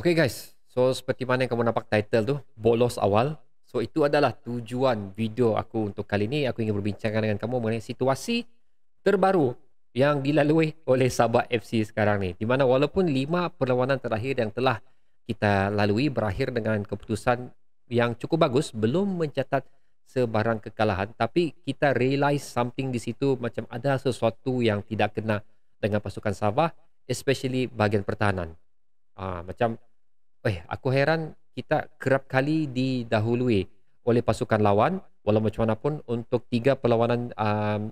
Oke guys, so seperti mana yang kamu nampak title tu, bolos awal. So itu adalah tujuan video aku untuk kali ini. Aku ingin berbincang dengan kamu mengenai situasi terbaru yang dilalui oleh Sabah FC sekarang ni. Di mana walaupun 5 perlawanan terakhir yang telah kita lalui berakhir dengan keputusan yang cukup bagus, belum mencatat sebarang kekalahan, tapi kita realise something di situ, macam ada sesuatu yang tidak kena dengan pasukan Sabah, especially bahagian pertahanan. Macam aku heran kita kerap kali didahului oleh pasukan lawan, walau macam mana pun untuk 3 perlawanan,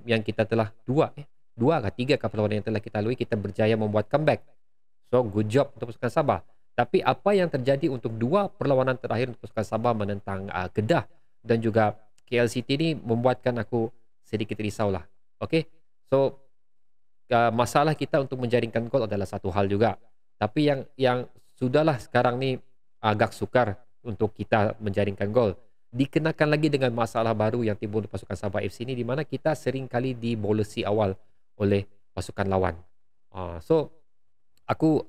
yang kita telah 2 kah 3 kah perlawanan yang telah kita lalui, kita berjaya membuat comeback. So good job untuk pasukan Sabah. Tapi apa yang terjadi untuk 2 perlawanan terakhir untuk pasukan Sabah menentang, Kedah dan juga KL City ni membuatkan aku sedikit risaulah. Okey. So, masalah kita untuk menjaringkan gol adalah satu hal juga. Tapi yang sudahlah sekarang ni agak sukar untuk kita menjaringkan gol. Dikenakan lagi dengan masalah baru yang timbul di pasukan Sabah FC ni, di mana kita sering kali dibolesi awal oleh pasukan lawan. So aku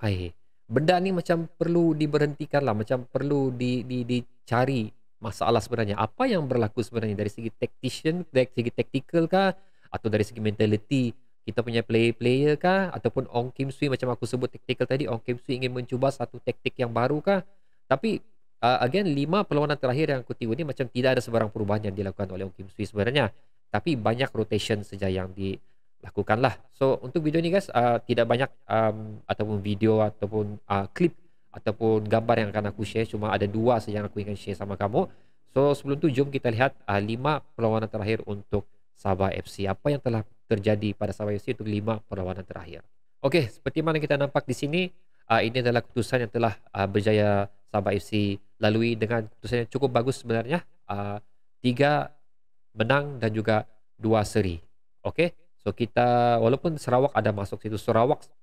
benda ni macam perlu diberhentikan lah, macam perlu dicari masalah sebenarnya. Apa yang berlaku sebenarnya dari segi tactician, dari segi tactical kah, atau dari segi mentality kita punya player-player kah, ataupun Ong Kim Swee macam aku sebut tactical tadi, Ong Kim Swee ingin mencuba satu taktik yang baru kah? Tapi again 5 perlawanan terakhir yang aku tengok ni macam tidak ada sebarang perubahan yang dilakukan oleh Ong Kim Swee sebenarnya. Tapi banyak rotation saja yang dilakukan lah. So untuk video ni guys, tidak banyak ataupun video ataupun klip ataupun gambar yang akan aku share, cuma ada 2 saja yang aku ingin share sama kamu. So sebelum tu jom kita lihat 5 perlawanan terakhir untuk Sabah FC. Apa yang telah terjadi pada Sabah FC untuk 5 perlawanan terakhir. Okey, seperti mana kita nampak di sini, ini adalah keputusan yang telah berjaya Sabah FC lalui dengan keputusan yang cukup bagus sebenarnya. 3 menang dan juga 2 seri. Okey, so kita walaupun Sarawak ada masuk situ,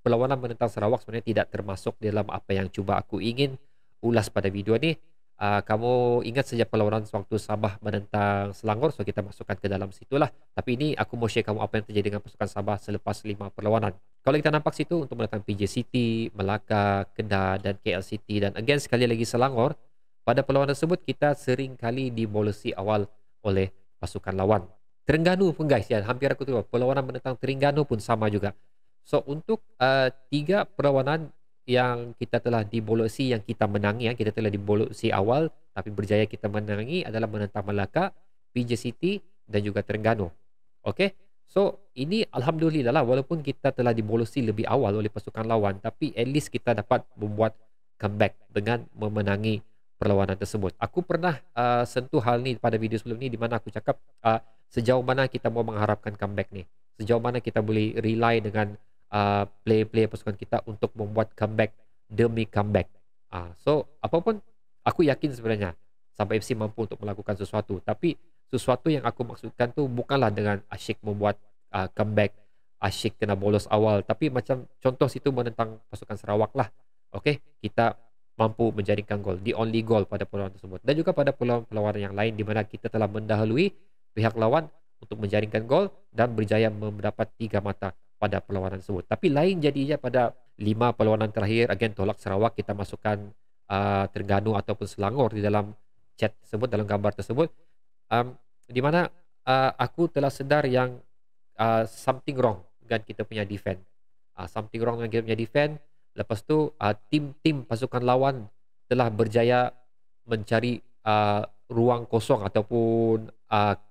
perlawanan menentang Sarawak sebenarnya tidak termasuk dalam apa yang cuba aku ingin ulas pada video ni. Kamu ingat saja perlawanan waktu Sabah menentang Selangor, so kita masukkan ke dalam situlah. Tapi ini aku mau share kamu apa yang terjadi dengan pasukan Sabah selepas 5 perlawanan. Kalau kita nampak situ untuk menentang PJ City, Melaka, Kedah dan KL City, dan again sekali lagi Selangor, pada perlawanan tersebut kita sering kali dibolesi awal oleh pasukan lawan. Terengganu pun guys, ya, hampir aku tengok perlawanan menentang Terengganu pun sama juga. So untuk 3 perlawanan yang kita telah dibolesi, yang kita menangi, kita telah dibolesi awal tapi berjaya kita menangi adalah menentang Melaka, PJ City dan juga Terengganu. Okey. So ini alhamdulillah lah, walaupun kita telah dibolesi lebih awal oleh pasukan lawan, tapi at least kita dapat membuat comeback dengan memenangi perlawanan tersebut. Aku pernah sentuh hal ni pada video sebelum ni, di mana aku cakap sejauh mana kita mau mengharapkan comeback ni. Sejauh mana kita boleh rely dengan player-player pasukan kita untuk membuat comeback demi comeback. So apapun, aku yakin sebenarnya Sabah FC mampu untuk melakukan sesuatu. Tapi sesuatu yang aku maksudkan tu bukanlah dengan asyik membuat comeback, asyik kena bolos awal. Tapi macam contoh situ menentang pasukan Sarawak lah. Okay, kita mampu menjaringkan gol, the only goal pada perlawanan tersebut. Dan juga pada perlawanan yang lain di mana kita telah mendahului pihak lawan untuk menjaringkan gol dan berjaya mendapat 3 mata pada perlawanan tersebut. Tapi lain jadinya pada 5 perlawanan terakhir, again tolak Sarawak, kita masukkan Terengganu ataupun Selangor di dalam chat tersebut, dalam gambar tersebut, di mana aku telah sedar yang something wrong dengan kita punya defend. Something wrong dengan kita punya defend. Lepas tu tim-tim pasukan lawan telah berjaya mencari ruang kosong ataupun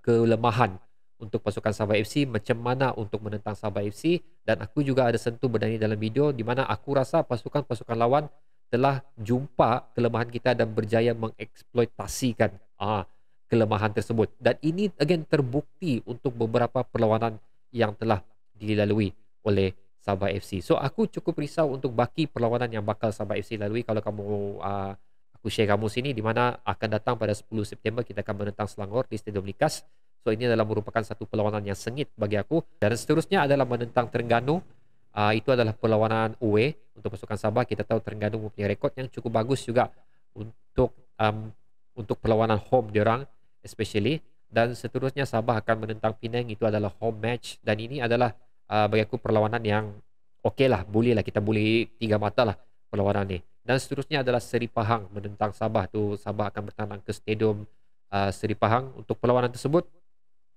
kelemahan untuk pasukan Sabah FC, macam mana untuk menentang Sabah FC. Dan aku juga ada sentuh benda ni dalam video, di mana aku rasa pasukan-pasukan lawan telah jumpa kelemahan kita dan berjaya mengeksploitasikan kelemahan tersebut. Dan ini again terbukti untuk beberapa perlawanan yang telah dilalui oleh Sabah FC. So aku cukup risau untuk baki perlawanan yang bakal Sabah FC lalui. Kalau kamu aku share kamu sini, di mana akan datang pada 10 September kita akan menentang Selangor di Stadium Likas. So ini adalah merupakan satu perlawanan yang sengit bagi aku. Dan seterusnya adalah menentang Terengganu. Itu adalah perlawanan away untuk pasukan Sabah. Kita tahu Terengganu mempunyai rekod yang cukup bagus juga untuk perlawanan home diorang especially. Dan seterusnya Sabah akan menentang Penang. Itu adalah home match. Dan ini adalah bagi aku perlawanan yang okey lah, boleh lah, kita boleh 3 mata lah perlawanan ni. Dan seterusnya adalah Seri Pahang menentang Sabah. Tu Sabah akan bertandang ke Stadium Seri Pahang untuk perlawanan tersebut.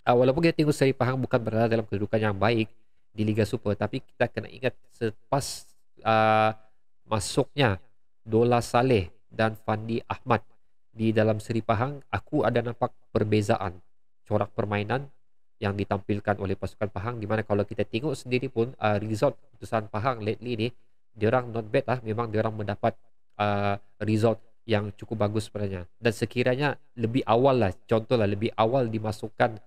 Walaupun kita tengok Seri Pahang bukan berada dalam kedudukan yang baik di Liga Super, tapi kita kena ingat selepas uh, masuknya Dola Saleh dan Fandi Ahmad di dalam Seri Pahang, aku ada nampak perbezaan corak permainan yang ditampilkan oleh pasukan Pahang, di mana kalau kita tengok sendiri pun result keputusan Pahang lately ni, diorang not bad lah, memang diorang mendapat result yang cukup bagus sebenarnya. Dan sekiranya lebih awal lah, contohlah lebih awal dimasukkan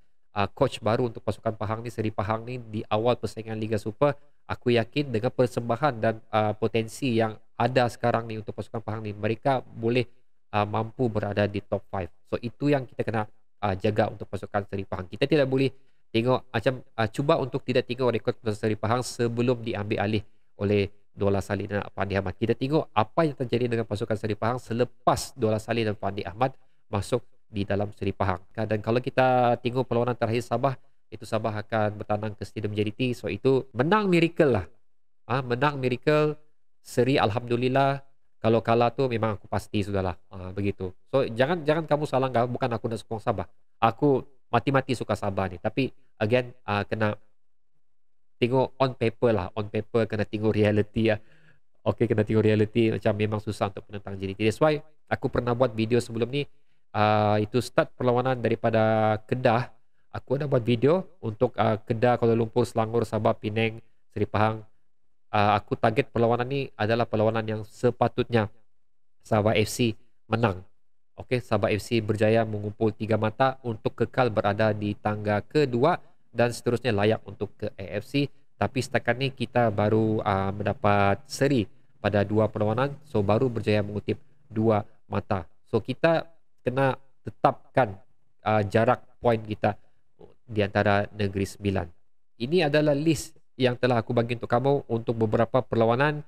coach baru untuk pasukan Pahang ni, Seri Pahang ni di awal persaingan Liga Super, aku yakin dengan persembahan dan potensi yang ada sekarang ni untuk pasukan Pahang ni, mereka boleh mampu berada di top 5. So itu yang kita kena jaga untuk pasukan Seri Pahang. Kita tidak boleh tengok macam cuba untuk tidak tengok rekod pasukan Seri Pahang sebelum diambil alih oleh Dola Saleh dan Fandi Ahmad. Kita tengok apa yang terjadi dengan pasukan Seri Pahang selepas Dola Saleh dan Fandi Ahmad masuk di dalam Seri Pahang. Dan kalau kita tengok perlawanan terakhir Sabah, itu Sabah akan bertandang ke Stadium JDT. So itu menang miracle lah. Menang miracle. Seri alhamdulillah. Kalau kalah tu memang aku pasti sudahlah. Begitu. So jangan kamu salah, bukan aku nak sokong Sabah. Aku mati-mati suka Sabah ni. Tapi again kena tengok on paper lah. On paper kena tengok reality lah. Okay, kena tengok reality. Macam memang susah untuk penentang JDT. That's why aku pernah buat video sebelum ni. Itu start perlawanan daripada Kedah. Aku ada buat video untuk Kedah, Kuala Lumpur, Selangor, Sabah, Penang, Seri Pahang. Aku target perlawanan ni adalah perlawanan yang sepatutnya Sabah FC menang. Okay, Sabah FC berjaya mengumpul 3 mata untuk kekal berada di tangga kedua dan seterusnya layak untuk ke AFC. Tapi setakat ni kita baru mendapat seri pada 2 perlawanan. So baru berjaya mengutip 2 mata. So kita kena tetapkan jarak poin kita di antara Negeri Sembilan. Ini adalah list yang telah aku bagi untuk kamu untuk beberapa perlawanan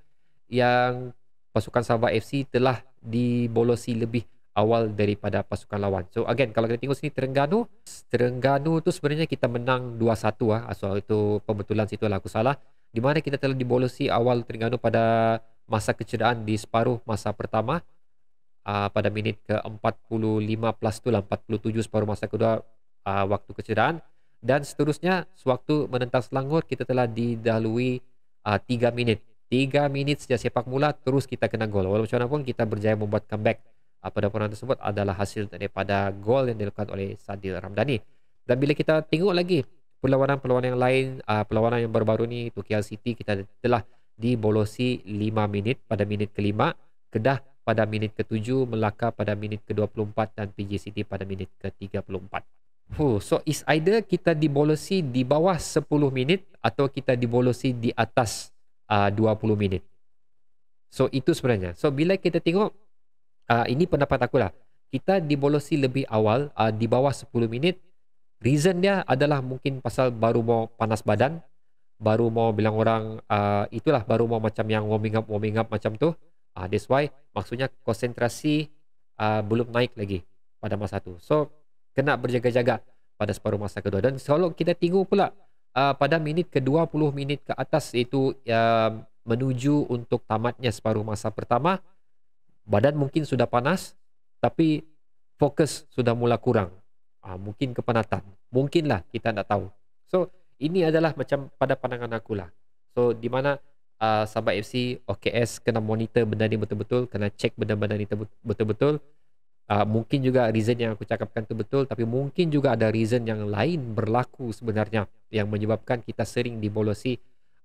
yang pasukan Sabah FC telah dibolosi lebih awal daripada pasukan lawan. So again, kalau kita tengok sini Terengganu tu sebenarnya kita menang 2-1 lah. So itu pembetulan situ lah aku salah. Di mana kita telah dibolosi awal Terengganu pada masa kecederaan di separuh masa pertama. Pada minit ke-45 plus tu lah, 47 separuh masa kedua waktu kecederaan. Dan seterusnya sewaktu menentang Selangor kita telah didahului 3 minit. 3 minit sejak sepak mula terus kita kena gol. Walau macam mana pun kita berjaya membuat comeback pada perlawanan tersebut adalah hasil daripada gol yang dilakukan oleh Sadil Ramdhani. Dan bila kita tengok lagi perlawanan-perlawanan yang lain, perlawanan yang baru-baru ni, tu KL City kita telah dibolosi 5 minit pada minit ke-5, Kedah pada minit ke-7, Melaka pada minit ke-24 dan PJ City pada minit ke-34. So is either kita dibolosi di bawah 10 minit atau kita dibolosi di atas 20 minit. So itu sebenarnya. So bila kita tengok, ini pendapat aku lah, kita dibolosi lebih awal di bawah 10 minit. Reason dia adalah mungkin pasal baru mau panas badan, baru mau bilang orang itulah, baru mau macam yang warming up macam tu. That's why maksudnya konsentrasi belum naik lagi pada masa tu. So kena berjaga-jaga pada separuh masa kedua. Dan kalau kita tengok pula pada minit ke-20 minit ke atas, itu menuju untuk tamatnya separuh masa pertama, badan mungkin sudah panas tapi fokus sudah mula kurang. Mungkin kepenatan, mungkinlah, kita tak tahu. So ini adalah macam pada pandangan aku lah. So di mana Sabah FC, OKS kena monitor benda ni betul-betul, kena cek benda-benda ni betul-betul. Mungkin juga reason yang aku cakapkan tu betul, tapi mungkin juga ada reason yang lain berlaku sebenarnya yang menyebabkan kita sering dibolosi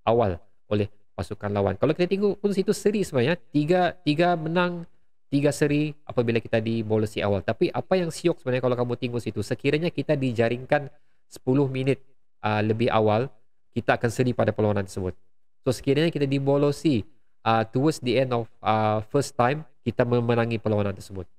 awal oleh pasukan lawan. Kalau kita tengok pun situ seri sebenarnya, tiga menang, 3 seri apabila kita dibolosi awal. Tapi apa yang siok sebenarnya kalau kamu tengok situ, sekiranya kita dijaringkan 10 minit lebih awal, kita akan seri pada perlawanan tersebut. So sekiranya kita dibolosi towards the end of first time, kita memenangi perlawanan tersebut.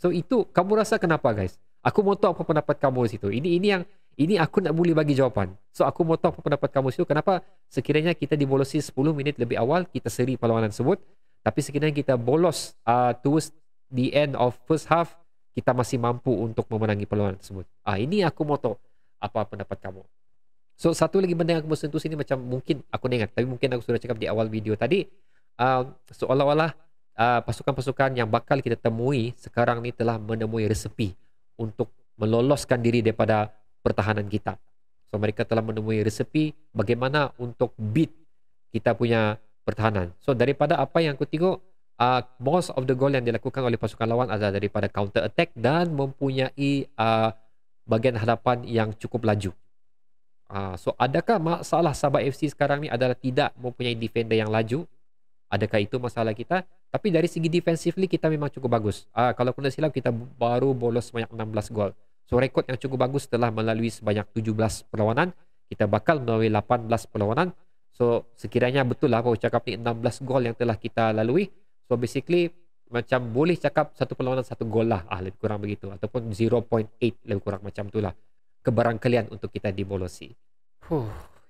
So itu kamu rasa kenapa, guys? Aku mau tahu apa pendapat kamu di situ. Ini aku nak boleh bagi jawapan. So aku mau tahu apa pendapat kamu di situ. Kenapa sekiranya kita dibolosi 10 minit lebih awal, kita seri perlawanan tersebut, tapi sekiranya kita bolos towards the end of first half, kita masih mampu untuk memenangi perlawanan tersebut. Ini aku mau tahu apa pendapat kamu. So satu lagi benda yang aku mau sentuh sini, macam mungkin aku ingat, tapi mungkin aku sudah cakap di awal video tadi, seolah-olah pasukan-pasukan yang bakal kita temui sekarang ni telah menemui resepi untuk meloloskan diri daripada pertahanan kita. So mereka telah menemui resepi bagaimana untuk beat kita punya pertahanan. So daripada apa yang aku tengok, most of the goal yang dilakukan oleh pasukan lawan adalah daripada counter attack dan mempunyai bahagian hadapan yang cukup laju. So adakah masalah Sabah FC sekarang ni adalah tidak mempunyai defender yang laju? Adakah itu masalah kita? Tapi dari segi defensively kita memang cukup bagus. Kalau kena silap kita baru bolos sebanyak 16 gol. So rekod yang cukup bagus setelah melalui sebanyak 17 perlawanan. Kita bakal melalui 18 perlawanan. So sekiranya betul lah apa cakap ni 16 gol yang telah kita lalui. So basically macam boleh cakap satu perlawanan satu gol lah. Lebih kurang begitu. Ataupun 0.8 lebih kurang macam tu lah. Kebarangkalian untuk kita dibolosi.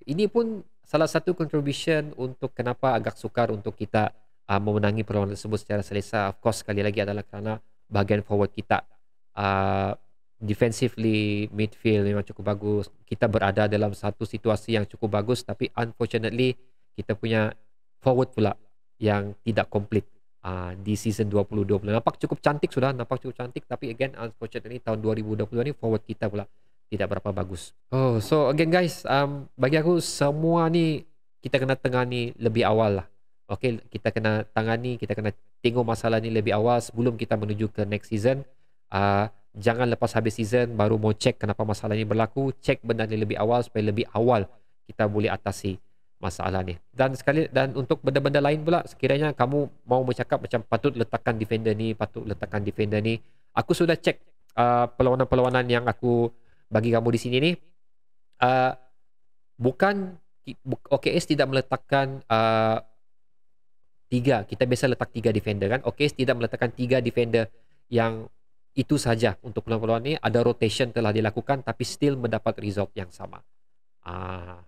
Ini pun salah satu contribution untuk kenapa agak sukar untuk kita memenangi perlawanan tersebut secara selesa. Of course, sekali lagi adalah kerana bahagian forward kita defensively, midfield memang cukup bagus. Kita berada dalam satu situasi yang cukup bagus, tapi unfortunately kita punya forward pula yang tidak komplit di season 2020. Nampak cukup cantik sudah, tapi again unfortunately tahun 2020 ni forward kita pula tidak berapa bagus. So again guys, bagi aku semua ni kita kena tangani lebih awal lah. Okay, kita kena tangani, kita kena tengok masalah ni lebih awal sebelum kita menuju ke next season. Jangan lepas habis season baru mau cek kenapa masalah ni berlaku. Cek benda ni lebih awal supaya lebih awal kita boleh atasi masalah ni. Dan untuk benda-benda lain pula, sekiranya kamu mau bercakap macam patut letakkan defender ni, aku sudah cek perlawanan-perlawanan yang aku bagi kamu di sini ni, bukan OKS tidak meletakkan 3, kita biasa letak 3 defender kan. OKS tidak meletakkan 3 defender yang itu saja untuk perlawanan ni. Ada rotation telah dilakukan tapi still mendapat result yang sama.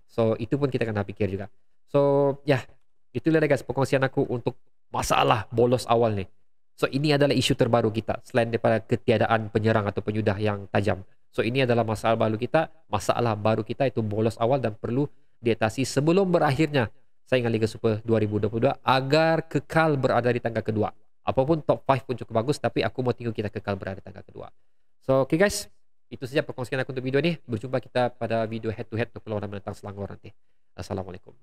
So itu pun kita kena fikir juga. So itulah guys perkongsian aku untuk masalah bolos awal ni. So ini adalah isu terbaru kita selain daripada ketiadaan penyerang atau penyudah yang tajam. So ini adalah masalah baru kita itu bolos awal dan perlu diatasi sebelum berakhirnya saingan Liga Super 2022 agar kekal berada di tangga kedua. Apapun top 5 pun cukup bagus, tapi aku mau tengok kita kekal berada di tangga kedua. So okay guys, itu saja perkongsian aku untuk video ni. Berjumpa kita pada video head to head untuk perlawanan menentang Selangor nanti. Assalamualaikum.